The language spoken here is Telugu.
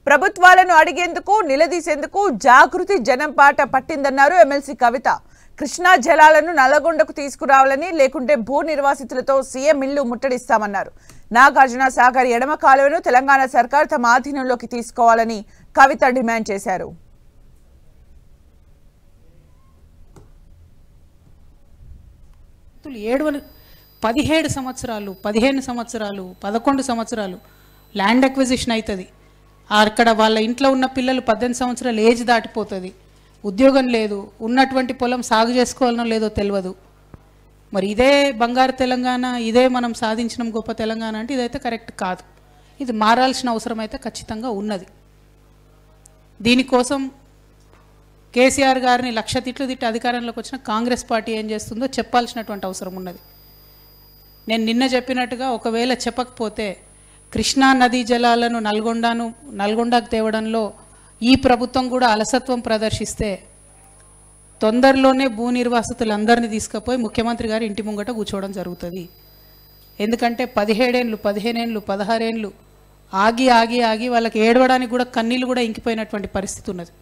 ప్రభుత్వాలను అడిగేందుకు నిలదీసేందుకు జాగృతి జనం పాట పట్టిందన్నారు ఎమ్మెల్సీ కవిత. కృష్ణా జలాలను నల్లగొండకు తీసుకురావాలని, లేకుంటే భూ నిర్వాసితులతో సీఎం ఇల్లు ముట్టడిస్తామన్నారు. నాగార్జున సాగర్ ఎడమ కాలువను తెలంగాణ సర్కార్ తమ ఆధీనంలోకి తీసుకోవాలని కవిత డిమాండ్ చేశారు. 17 సంవత్సరాలు 15 సంవత్సరాలు 11 సంవత్సరాలు ల్యాండ్ అక్విజిషన్ అవుతుంది. అక్కడ వాళ్ళ ఇంట్లో ఉన్న పిల్లలు 18 సంవత్సరాలు ఏజ్ దాటిపోతుంది. ఉద్యోగం లేదు, ఉన్నటువంటి పొలం సాగు చేసుకోవాలనో లేదో తెలియదు. మరి ఇదే బంగారు తెలంగాణ, ఇదే మనం సాధించిన గొప్ప తెలంగాణ అంటే ఇదైతే కరెక్ట్ కాదు. ఇది మారాల్సిన అవసరం అయితే ఖచ్చితంగా ఉన్నది. దీనికోసం కేసీఆర్ గారిని లక్ష తిట్లు తిట్టి అధికారంలోకి వచ్చిన కాంగ్రెస్ పార్టీ ఏం చేస్తుందో చెప్పాల్సినటువంటి అవసరం ఉన్నది. నేను నిన్న చెప్పినట్టుగా ఒకవేళ చెప్పకపోతే కృష్ణా నదీ జలాలను నల్గొండకు తేవడంలో ఈ ప్రభుత్వం కూడా అలసత్వం ప్రదర్శిస్తే తొందరలోనే భూ నిర్వాసితులందరినీ తీసుకుపోయి ముఖ్యమంత్రి గారు ఇంటి ముంగట కూర్చోవడం జరుగుతుంది. ఎందుకంటే 17 ఏళ్ళు 15 ఏళ్ళు 16 ఏళ్ళు ఆగి ఆగి ఆగి వాళ్ళకి ఏడవడానికి కూడా కన్నీళ్ళు కూడా ఇంకిపోయినటువంటి పరిస్థితి ఉన్నది.